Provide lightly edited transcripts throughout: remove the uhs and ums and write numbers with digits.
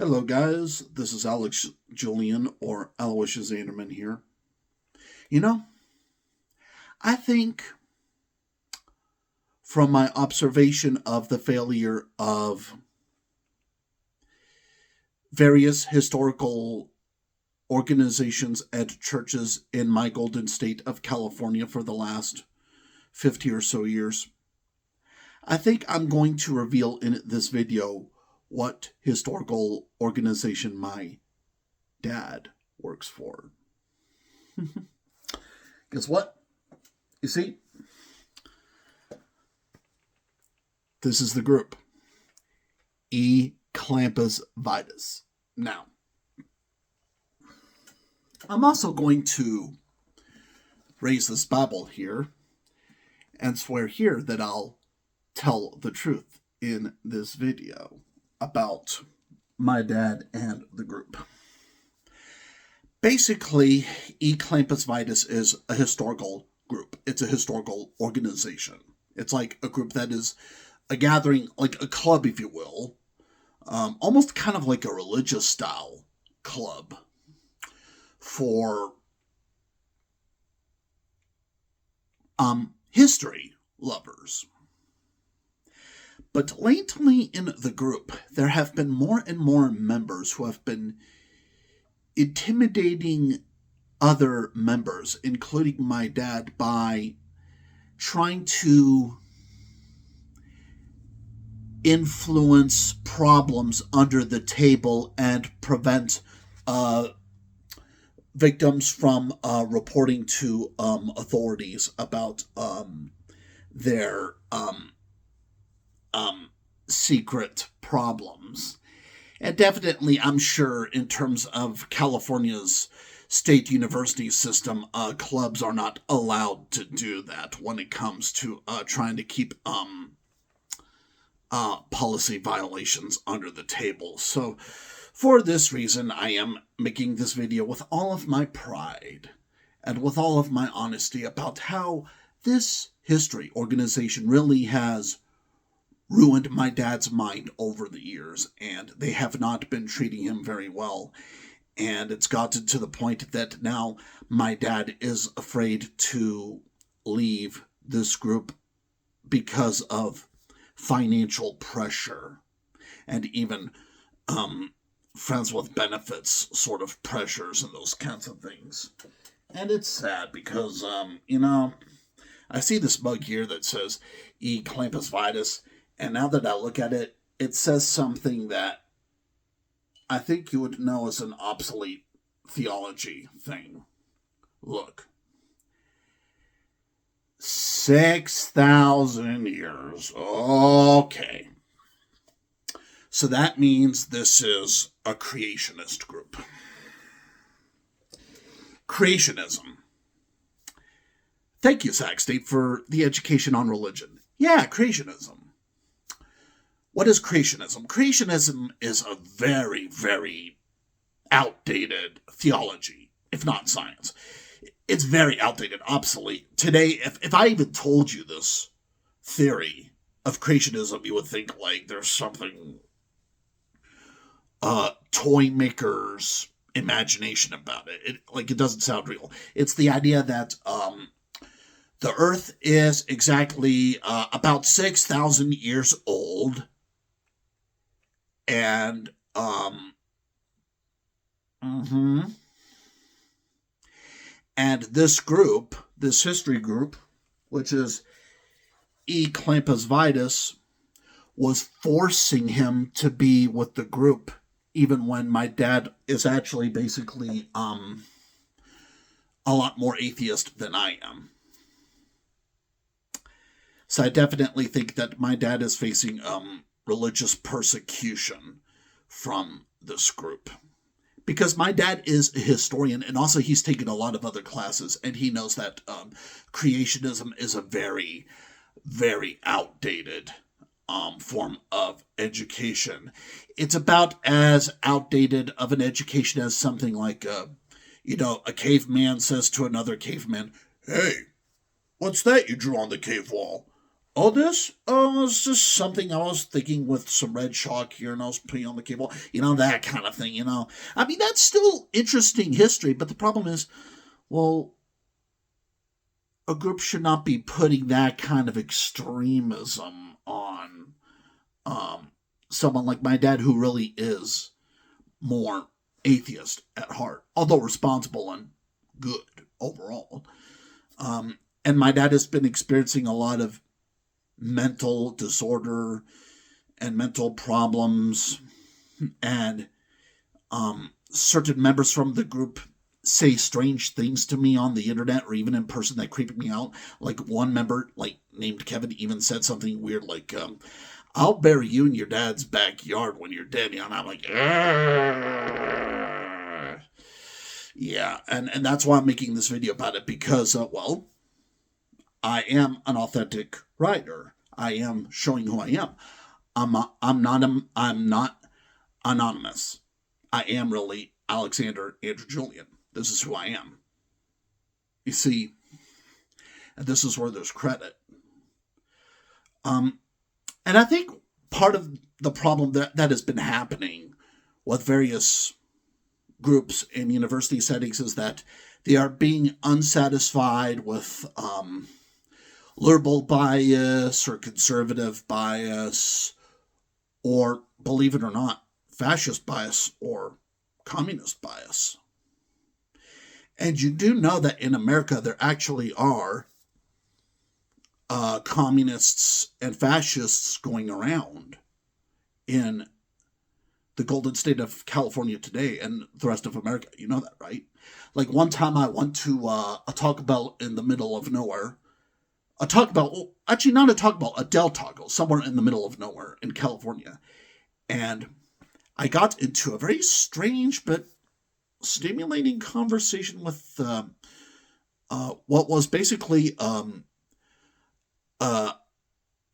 Hello, guys. This is Alex Julian or Aloysius Anderman here. You know, I think from my observation of the failure of various historical organizations and churches in my golden state of California for the last 50 or so years, I think I'm going to reveal in this video what historical organization my dad works for. Guess what? You see, this is the group. E. Clampus Vitus. Now, I'm also going to raise this Bible here and swear here that I'll tell the truth in this video about my dad and the group. Basically, E. Clampus Vitus is a historical group. It's a historical organization. It's like a group that is a gathering, like a club, if you will, almost kind of like a religious style club for history lovers. But lately in the group, there have been more and more members who have been intimidating other members, including my dad, by trying to influence problems under the table and prevent victims from reporting to authorities about their secret problems. And definitely, I'm sure, in terms of California's state university system, clubs are not allowed to do that when it comes to trying to keep policy violations under the table. So, for this reason, I am making this video with all of my pride and with all of my honesty about how this history organization really has ruined my dad's mind over the years, and they have not been treating him very well. And it's gotten to the point that now my dad is afraid to leave this group because of financial pressure and even friends with benefits sort of pressures and those kinds of things. And it's sad because, I see this mug here that says E. Clampus Vitus. And now that I look at it, it says something that I think you would know as an obsolete theology thing. Look. 6,000 years. Okay. So that means this is a creationist group. Creationism. Thank you, Sac State, for the education on religion. Yeah, creationism. What is creationism? Creationism is a very, very outdated theology, if not science. It's very outdated, obsolete. Today, if I even told you this theory of creationism, you would think like there's something toy maker's imagination about it. It doesn't sound real. It's the idea that the Earth is exactly about 6,000 years old. And, and this group, this history group, which is E. Clampus Vitus, was forcing him to be with the group, even when my dad is actually basically, a lot more atheist than I am. So I definitely think that my dad is facing, religious persecution from this group. Because my dad is a historian, and also he's taken a lot of other classes, and he knows that creationism is a very, very outdated form of education. It's about as outdated of an education as something like, a caveman says to another caveman, "Hey, what's that you drew on the cave wall?" Oh, this? It's just something I was thinking with some red chalk here and I was putting on the cable. That kind of thing, I mean, that's still interesting history, but the problem is, well, a group should not be putting that kind of extremism on um, someone like my dad, who really is more atheist at heart, although responsible and good overall. And my dad has been experiencing a lot of mental disorder and mental problems, and certain members from the group say strange things to me on the internet or even in person that creep me out. Like one member, like named Kevin, even said something weird like, "I'll bury you in your dad's backyard when you're dead." And I'm like, "Argh." Yeah, and that's why I'm making this video about it, because well, I am an authentic writer. I am showing who I am. I'm not anonymous. I am really Alexander Andrew Julian. This is who I am. You see, and this is where there's credit. And I think part of the problem that has been happening with various groups in university settings is that they are being unsatisfied with liberal bias or conservative bias, or, believe it or not, fascist bias or communist bias. And you do know that in America there actually are communists and fascists going around in the golden state of California today and the rest of America. You know that, right? Like one time I went to a Taco Bell in the middle of nowhere. A Taco Bell, well, actually not a Taco Bell, a Del Taco, somewhere in the middle of nowhere in California. And I got into a very strange but stimulating conversation with what was basically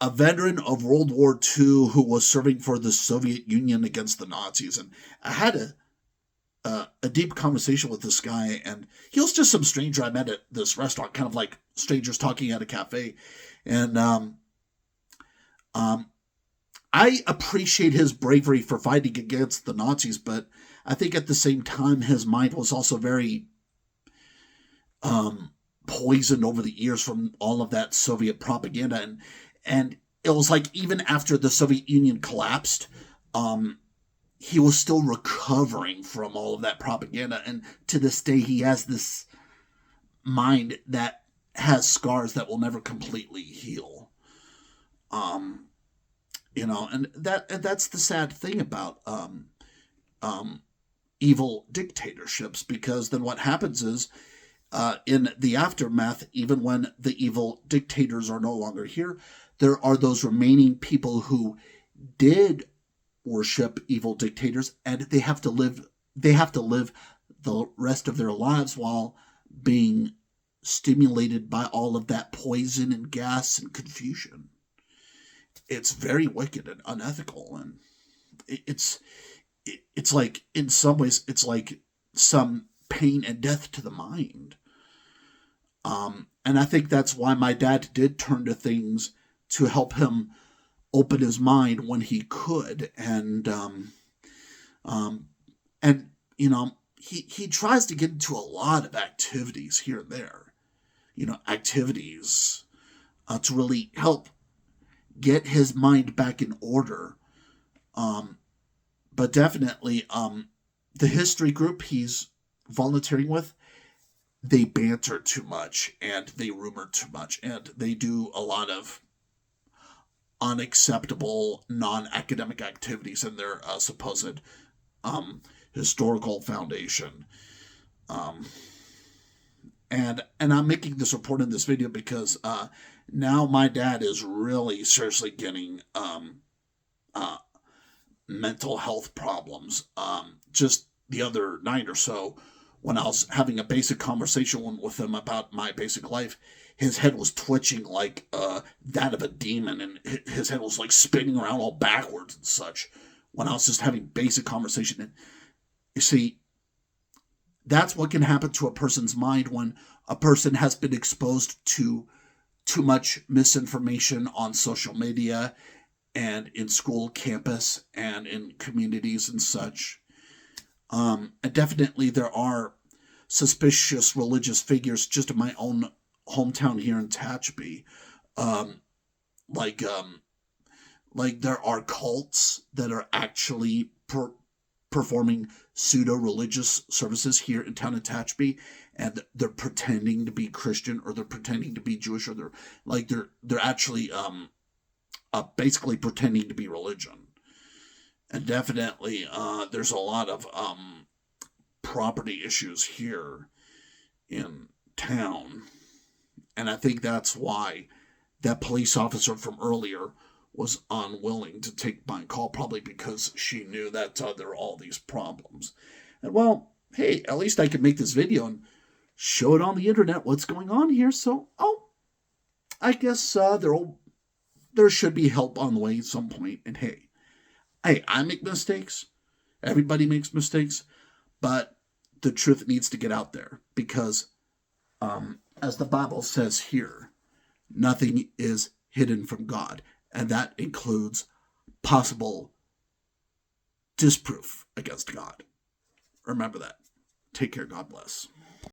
a veteran of World War II who was serving for the Soviet Union against the Nazis. And I had a deep conversation with this guy, and he was just some stranger I met at this restaurant, kind of like strangers talking at a cafe. And I appreciate his bravery for fighting against the Nazis, but I think at the same time his mind was also very poisoned over the years from all of that Soviet propaganda. And it was like even after the Soviet Union collapsed, he was still recovering from all of that propaganda. And to this day, he has this mind that has scars that will never completely heal. And that's the sad thing about evil dictatorships, because then what happens is, in the aftermath, even when the evil dictators are no longer here, there are those remaining people who did worship evil dictators, and they have to live the rest of their lives while being stimulated by all of that poison and gas and confusion. It's very wicked and unethical, and it's like, in some ways, it's like some pain and death to the mind. And I think that's why my dad did turn to things to help him open his mind when he could. And he tries to get into a lot of activities here and there, activities to really help get his mind back in order. But definitely, the history group he's volunteering with, they banter too much and they rumor too much, and they do a lot of unacceptable non-academic activities in their supposed historical foundation. And I'm making this report in this video because now my dad is really seriously getting mental health problems. Just the other night or so, when I was having a basic conversation with him about my basic life, his head was twitching like that of a demon, and his head was like spinning around all backwards and such when I was just having basic conversation. And you see, that's what can happen to a person's mind when a person has been exposed to too much misinformation on social media and in school campus and in communities and such. And definitely there are suspicious religious figures just in my own hometown here in Tehachapi. Um, like um, like there are cults that are actually performing pseudo religious services here in town of Tehachapi, and they're pretending to be Christian or they're pretending to be Jewish or they're actually basically pretending to be religion. And definitely there's a lot of property issues here in town, and I think that's why that police officer from earlier was unwilling to take my call, probably because she knew that there were all these problems. And well, hey, at least I could make this video and show it on the internet what's going on here. So, I guess there should be help on the way at some point. And hey, I make mistakes. Everybody makes mistakes, but the truth needs to get out there because, as the Bible says here, nothing is hidden from God, and that includes possible disproof against God. Remember that. Take care. God bless.